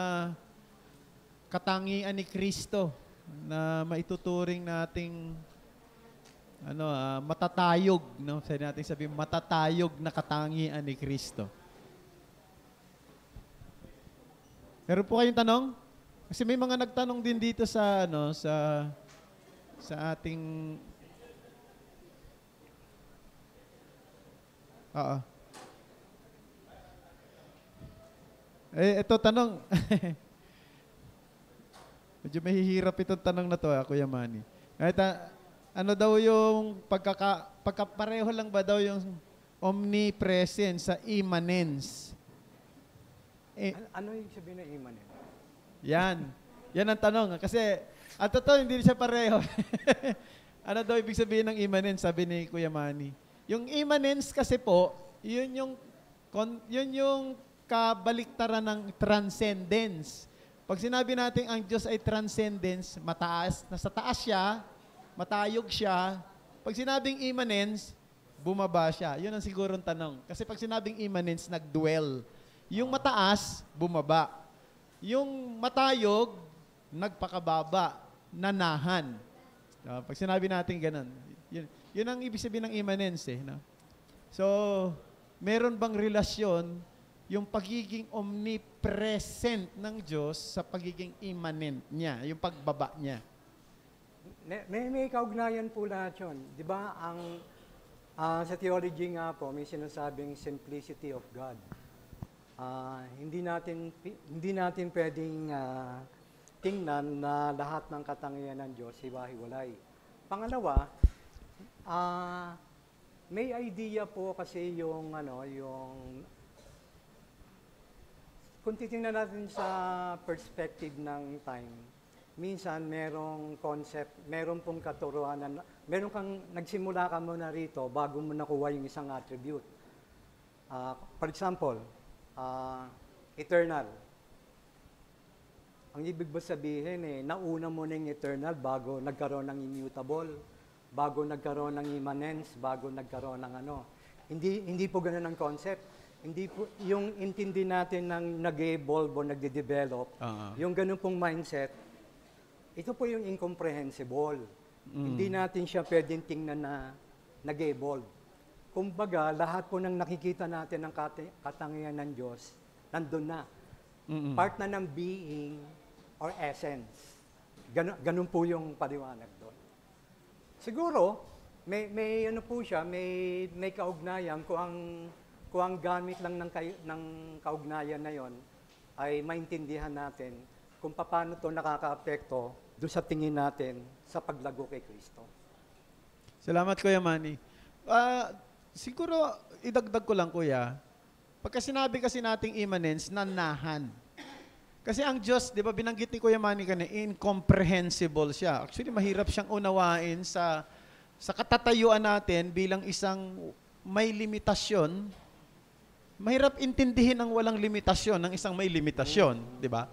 katangian ni Kristo na maituturing nating matatayog, no? Sabi natin matatayog na katangian ni Kristo. Meron po kayong tanong? Kasi may mga nagtanong din dito sa ating ito tanong. Medyo mahihirap itong tanong na to, Kuya Manny. Ano daw yung pagkapareho lang ba daw yung omnipresence sa immanence? Ano yung sabihin ng immanence? Yan ang tanong. Kasi, at totoo, hindi siya pareho. Ano daw ibig sabihin ng immanence, sabi ni Kuya Manny? Yung immanence kasi po, yun yung kabaliktaran ng transcendence. Pag sinabi natin ang Diyos ay transcendence, mataas, nasa taas siya, matayog siya. Pag sinabing immanence, bumaba siya. Yun ang sigurong tanong. Kasi pag sinabing immanence, nag-dwell. Yung mataas, bumaba. Yung matayog, nagpakababa, nanahan. Pag sinabi natin ganun, yun ang ibig sabihin ng immanence. No? So, meron bang relasyon yung pagiging omnipresent ng Diyos sa pagiging immanent niya, yung pagbaba niya? May kaugnayan po lahat yun. Di ba, sa theology nga po, may sinasabing simplicity of God. Hindi natin pwedeng tingnan na lahat ng katangian ng Diyos hiwa-hiwalay. Pangalawa, may idea po kasi yung kung titingnan natin sa perspective ng time, minsan merong concept, meron pong katuruan, meron kang nagsimula ka muna rito bago mo nakuha yung isang attribute. For example, eternal. Ang ibig ba sabihin nauna mo na yung eternal bago nagkaroon ng immutable, bago nagkaroon ng immanence, bago nagkaroon ng Hindi po ganun ang concept. Hindi po, yung intindi natin ng nag-evolve o nagde-develop, yung ganun pong mindset, ito po yung incomprehensible. Hindi natin siya pwedeng tingnan na nag-evolve. Kumbaga, lahat po ng nakikita natin ng katangian ng Diyos, nandun na. Part na ng being or essence. Ganun po yung paliwanag doon. Siguro, may po siya, may kaugnayan kung ang gamit lang ng kaugnayan na yon ay maintindihan natin kung paano ito nakaka-apekto doon sa tingin natin sa paglago kay Kristo. Salamat, Kuya Manny. Siguro, idagdag ko lang, Kuya, pagka sinabi kasi nating immanence, nanahan. Kasi ang Diyos, di ba, binanggit ni Kuya Manny kanina, incomprehensible siya. Actually, mahirap siyang unawain sa katatayuan natin bilang isang may limitasyon. Mahirap intindihin ang walang limitasyon ng isang may limitasyon, di ba?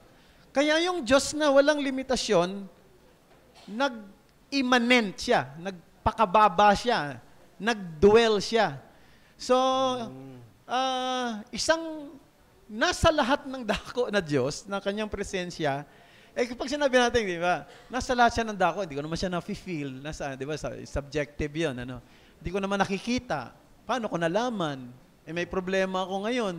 Kaya yung Diyos na walang limitasyon, nag-immanent siya, nagpakababa siya, nag-dwell siya. So, isang nasa lahat ng dako na Diyos, na kanyang presensya, kapag sinabi natin, di ba, nasa lahat siya ng dako, hindi ko naman siya na-feel, di ba, subjective yun, Hindi ko naman nakikita. Paano ko nalaman? May problema ako ngayon.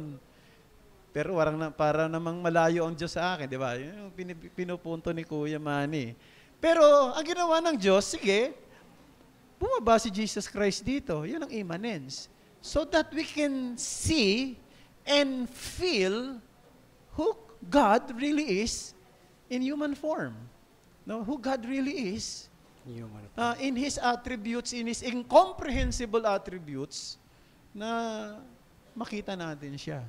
Pero para namang malayo ang Diyos sa akin, di ba? Yung pinupunto ni Kuya Manny. Pero, ang ginawa ng Diyos, sige, bumaba si Jesus Christ dito. Yun ang immanence. So that we can see and feel who God really is in human form. No, who God really is in His attributes, in His incomprehensible attributes, na makita natin siya.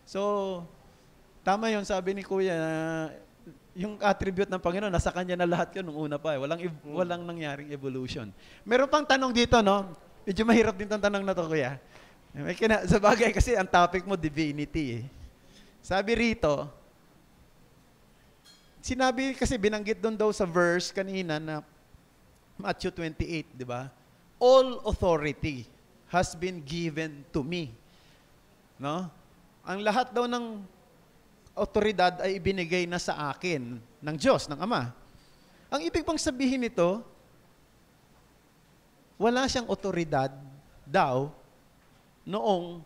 So, tama yun, sabi ni Kuya, yung attribute ng Panginoon, nasa Kanya na lahat yun nung una pa. Walang nangyaring evolution. Meron pang tanong dito, no? Medyo mahirap din itong tanong na to, Kuya. Sa bagay kasi, ang topic mo, divinity. Sabi rito, sinabi kasi binanggit doon daw sa verse kanina na Matthew 28, di ba? All authority has been given to me. No? Ang lahat daw ng otoridad ay ibinigay na sa akin ng Diyos, ng Ama. Ang ibig bang sabihin nito, wala siyang otoridad daw noong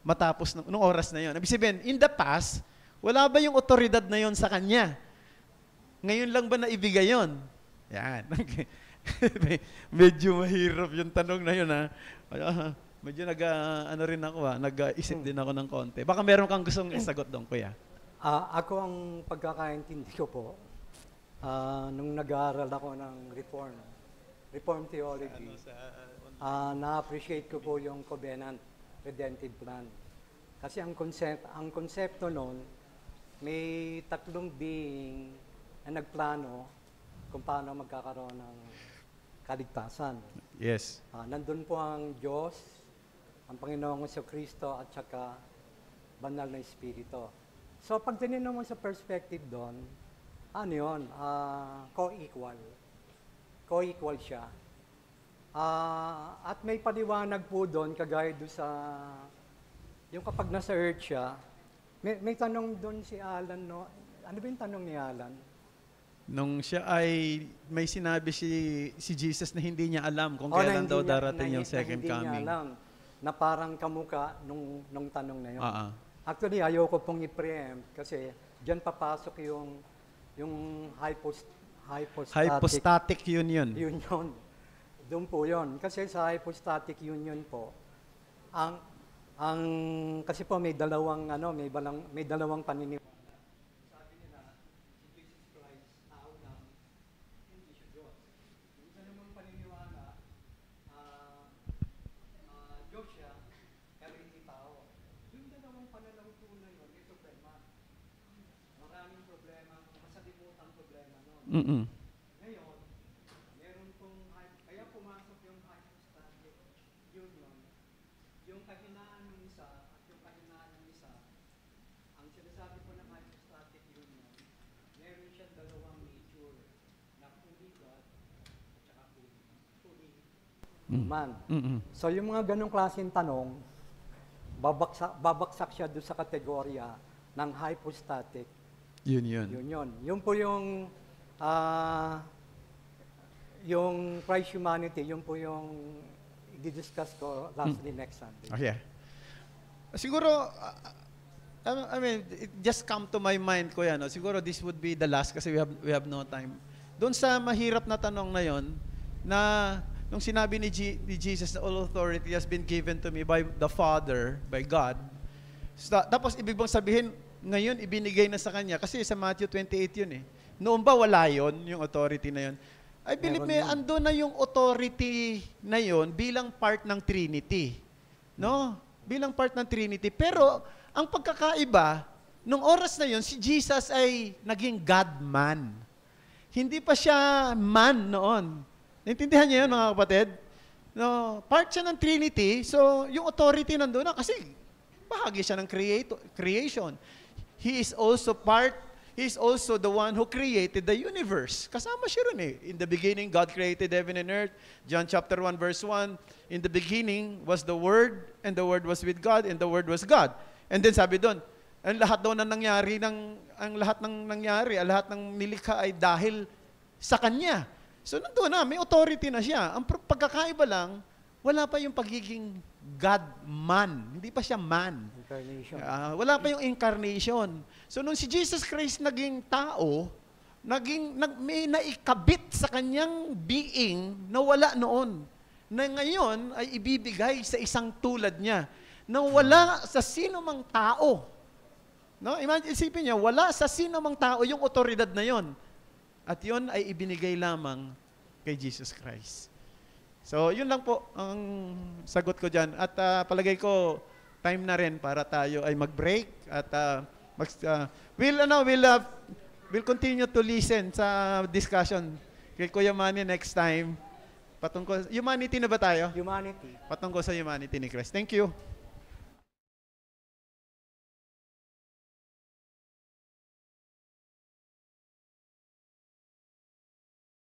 matapos noong oras na yon. Ibig sabihin, in the past, wala ba yung otoridad na yon sa kanya? Ngayon lang ba naibigay yon? Yan. Medyo mahirap yung tanong na yun, ha? Medyo nag-isip din ako ng konti. Baka meron kang gustong isagot doon, kuya. Ako ang pagkakaintindi ko po, nung nag-aaral ako ng Reform Theology, na-appreciate ko po yung covenant redemptive plan. Kasi ang konsepto noon, may tatlong being na nagplano kung paano magkakaroon ng kaligtasan. Yes. Nandun po ang Diyos, ang Panginoong Kristo at saka banal na Espiritu. So pag tinignan mo sa perspective doon, ano yun? Co-equal. Co-equal siya. At may paliwanag po doon, kagaya doon sa, yung kapag nasa earth siya, may tanong doon si Alan, no? Ano ba yung tanong ni Alan? Nung siya ay, may sinabi si Jesus na hindi niya alam kung kailan daw darating yung second coming. Hindi niya alam, na parang kamuka nung tanong na yun. Actually, ayoko pong i-preempt kasi diyan papasok yung hypostatic union. Union. Doon po yun. Kasi sa hypostatic union po, kasi po may dalawang paniniwala. Sabi nila, si Jesus Christ, tao lang, hindi siya Diyos. Yung isa namang paniniwala, Diyos siya, pero hindi tao. Yung dalawang pananaw po na yun, may problema. Maraming problema, masalimutan problema nun. Ngayon, meron pong, kaya pumasok yung hypostatic union, yung kahinaan ng isa at yung kahinaan ng isa. Ang sinasabi po ng hypostatic union, meron siyang dalawang nature na fully God at saka fully man. So yung mga ganong klaseng tanong, babaksak siya doon sa kategorya ng hypostatic union. Yun po yung Christ humanity, yun po yung i-discuss ko lastly next Sunday. Okay. Siguro, I mean, it just come to my mind ko yan. No? Siguro this would be the last kasi we have no time. Doon sa mahirap na tanong na yon, na nung sinabi ni Jesus na all authority has been given to me by the Father, by God. Tapos ibig bang sabihin, ngayon ibinigay na sa Kanya. Kasi sa Matthew 28 yun eh. Noon ba wala yun, yung authority na yun? I believe ando na yung authority na yun bilang part ng Trinity. No? Bilang part ng Trinity. Pero, ang pagkakaiba, nung oras na yun, si Jesus ay naging God-man. Hindi pa siya man noon. Naintindihan niyo yun, mga kapatid? No, part siya ng Trinity, so yung authority nandun na kasi bahagi siya ng creation. He is also the one who created the universe. Kasama siya rin eh. In the beginning, God created heaven and earth. John chapter 1, verse 1, in the beginning was the Word, and the Word was with God, and the Word was God. And then sabi doon, ang lahat ng nilikha ay dahil sa Kanya. So nandun na, may authority na siya. Ang pagkakaiba lang, wala pa yung pagiging God-man. Hindi pa siya man. Incarnation. Wala pa yung incarnation. So nung si Jesus Christ naging tao, may naikabit sa kanyang being na wala noon. Na ngayon ay ibibigay sa isang tulad niya. Na wala sa sino mang tao. No? Isipin niyo, wala sa sino mang tao yung otoridad na yon. At yun ay ibinigay lamang kay Jesus Christ. So, yun lang po ang sagot ko dyan. At palagay ko, time na rin para tayo ay mag-break. At we'll continue to listen sa discussion kay Kuya Manny next time. Patungkol, humanity na ba tayo? Humanity. Patungkol sa humanity ni Christ. Thank you.